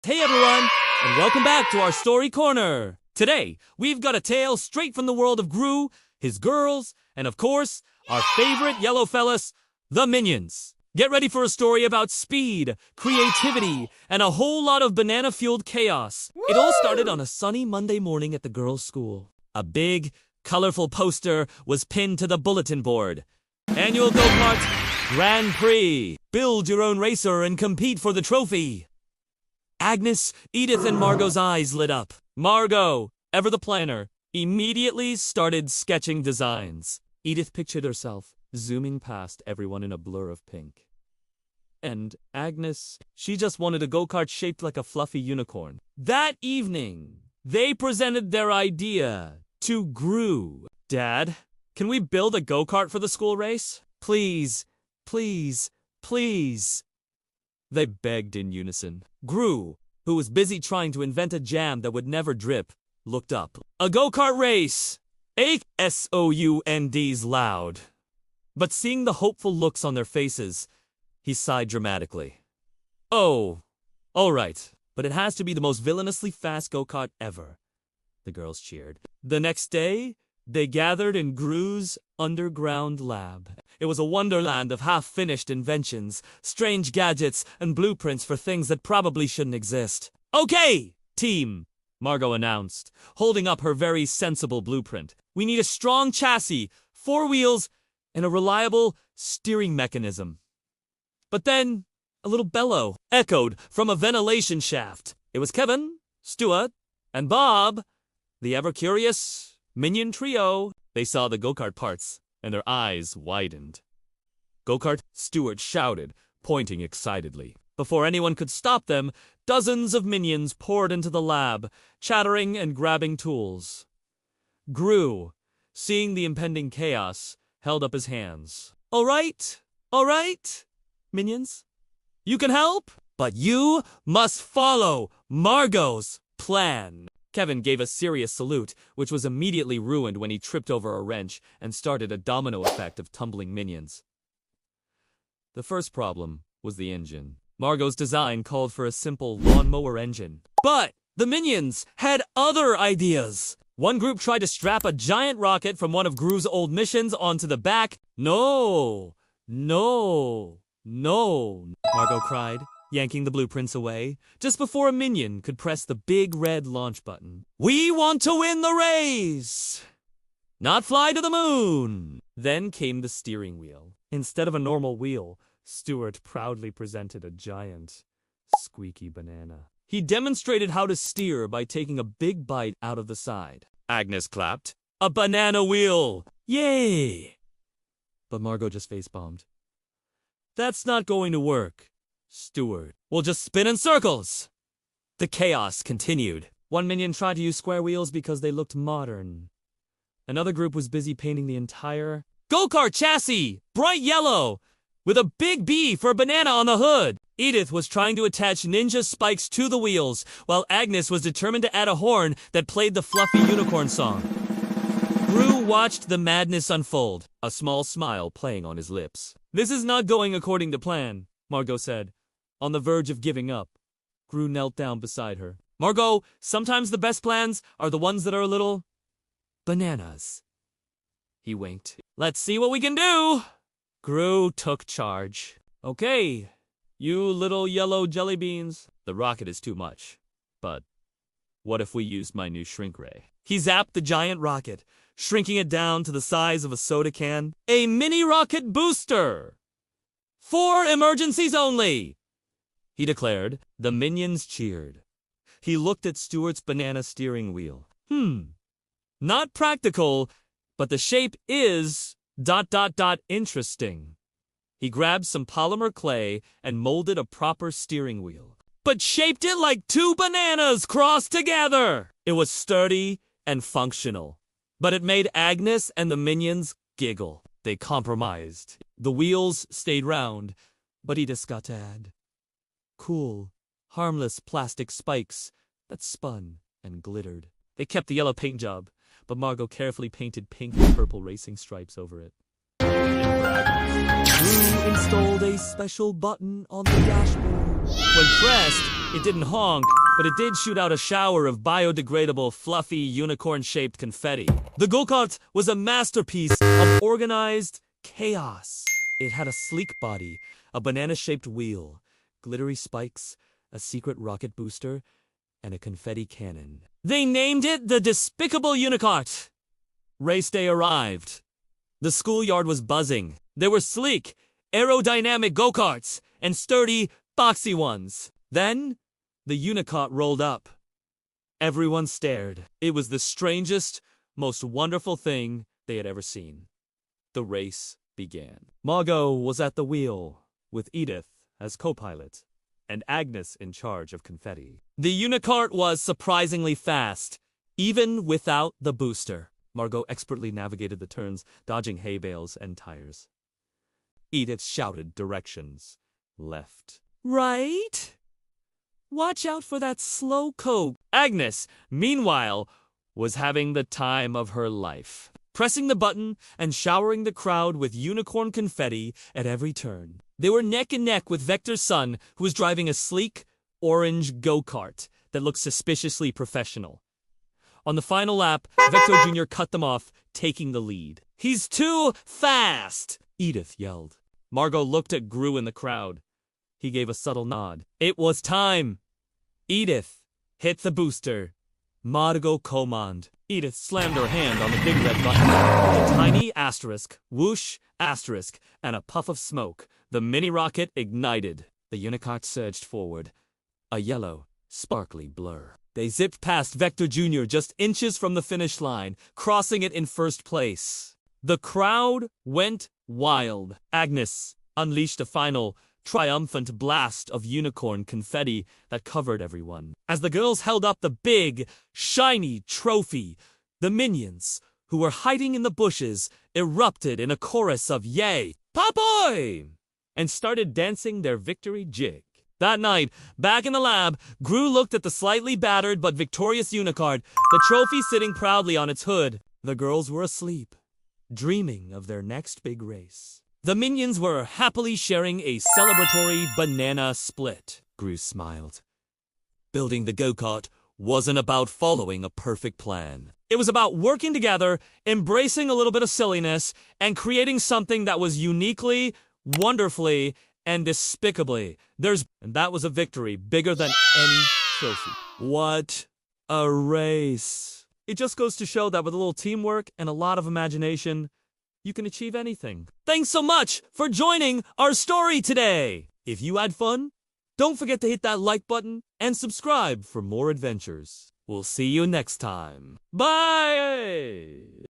Hey everyone, and welcome back to our story corner. Today, we've got a tale straight from the world of Gru, his girls, and of course, our favorite yellow fellas, the Minions. Get ready for a story about speed, creativity, and a whole lot of banana-fueled chaos. It all started on a sunny Monday morning at the girls' school. A big, colorful poster was pinned to the bulletin board. Annual Go-KART Grand Prix. Build your own racer and compete for the trophy. Agnes, Edith, and Margot's eyes lit up. Margot, ever the planner, immediately started sketching designs. Edith pictured herself zooming past everyone in a blur of pink. And Agnes, she just wanted a go-kart shaped like a fluffy unicorn. That evening, they presented their idea to Gru. Dad, can we build a go-kart for the school race? Please, please, please. They begged in unison. Gru, who was busy trying to invent a jam that would never drip, looked up. A go-kart race! S-O-U-N-D's loud. But seeing the hopeful looks on their faces, he sighed dramatically. Oh, all right, but it has to be the most villainously fast go-kart ever. The girls cheered. The next day, they gathered in Gru's underground lab. It was a wonderland of half-finished inventions, strange gadgets, and blueprints for things that probably shouldn't exist. Okay, team, Margot announced, holding up her very sensible blueprint. We need a strong chassis, 4 wheels, and a reliable steering mechanism. But then, a little bellow echoed from a ventilation shaft. It was Kevin, Stuart, and Bob, the ever-curious Minion trio. They saw the go-kart parts, and their eyes widened. Go-kart, Stuart shouted, pointing excitedly. Before anyone could stop them, dozens of minions poured into the lab, chattering and grabbing tools. Gru, seeing the impending chaos, held up his hands. All right, minions. You can help, but you must follow Margot's plan. Kevin gave a serious salute, which was immediately ruined when he tripped over a wrench and started a domino effect of tumbling minions. The first problem was the engine. Margot's design called for a simple lawnmower engine. But the minions had other ideas. One group tried to strap a giant rocket from one of Gru's old missions onto the back. No, Margot cried, yanking the blueprints away, just before a minion could press the big red launch button. We want to win the race! Not fly to the moon! Then came the steering wheel. Instead of a normal wheel, Stuart proudly presented a giant, squeaky banana. He demonstrated how to steer by taking a big bite out of the side. Agnes clapped. A banana wheel! Yay! But Margot just face-bombed. That's not going to work. Stuart, we'll just spin in circles. The chaos continued. One minion tried to use square wheels because they looked modern. Another group was busy painting the entire go-kart chassis, bright yellow, with a big B for banana on the hood. Edith was trying to attach ninja spikes to the wheels, while Agnes was determined to add a horn that played the fluffy unicorn song. Gru watched the madness unfold, a small smile playing on his lips. This is not going according to plan, Margot said. On the verge of giving up, Gru knelt down beside her. Margot, sometimes the best plans are the ones that are a little bananas. He winked. Let's see what we can do. Gru took charge. Okay, you little yellow jelly beans. The rocket is too much. But what if we used my new shrink ray? He zapped the giant rocket, shrinking it down to the size of a soda can. A mini rocket booster! For emergencies only! He declared. The minions cheered. He looked at Stuart's banana steering wheel. Not practical, but the shape is ... interesting. He grabbed some polymer clay and molded a proper steering wheel, but shaped it like 2 bananas crossed together. It was sturdy and functional, but it made Agnes and the minions giggle. They compromised. The wheels stayed round, but he just got to add cool, harmless plastic spikes that spun and glittered. They kept the yellow paint job, but Margot carefully painted pink and purple racing stripes over it. Gru installed a special button on the dashboard. When pressed, It didn't honk, but it did shoot out a shower of biodegradable, fluffy, unicorn-shaped confetti. The go-kart was a masterpiece of organized chaos. It had a sleek body, a banana-shaped wheel, glittery spikes, a secret rocket booster, and a confetti cannon. They named it the Despicable Unicart. Race day arrived. The schoolyard was buzzing. There were sleek, aerodynamic go-karts and sturdy, boxy ones. Then, the Unicart rolled up. Everyone stared. It was the strangest, most wonderful thing they had ever seen. The race began. Margot was at the wheel, with Edith as co-pilot, and Agnes in charge of confetti. The Unicart was surprisingly fast, even without the booster. Margot expertly navigated the turns, dodging hay bales and tires. Edith shouted directions. Left. Right? Watch out for that slow coat. Agnes, meanwhile, was having the time of her life, pressing the button and showering the crowd with unicorn confetti at every turn. They were neck and neck with Vector's son, who was driving a sleek, orange go-kart that looked suspiciously professional. On the final lap, Vector Jr. cut them off, taking the lead. "He's too fast!" Edith yelled. Margot looked at Gru in the crowd. He gave a subtle nod. It was time. Edith, hit the booster. Margot command. Edith slammed her hand on the big red button. With a tiny asterisk, whoosh, asterisk, and a puff of smoke, the mini rocket ignited. The Unicart surged forward, a yellow, sparkly blur. They zipped past Vector Jr. just inches from the finish line, crossing it in first place. The crowd went wild. Agnes unleashed a final, triumphant blast of unicorn confetti that covered everyone. As the girls held up the big, shiny trophy, the minions, who were hiding in the bushes, erupted in a chorus of "Yay! Papoy!" and started dancing their victory jig. That night, back in the lab, Gru looked at the slightly battered but victorious Unicart, the trophy sitting proudly on its hood. The girls were asleep, dreaming of their next big race. The minions were happily sharing a celebratory banana split. Gru smiled. Building the go-kart wasn't about following a perfect plan. It was about working together, embracing a little bit of silliness, and creating something that was uniquely, wonderfully, and despicably. And that was a victory bigger than any trophy. What a race. It just goes to show that with a little teamwork and a lot of imagination, you can achieve anything. Thanks so much for joining our story today. If you had fun, don't forget to hit that like button and subscribe for more adventures. We'll see you next time. Bye!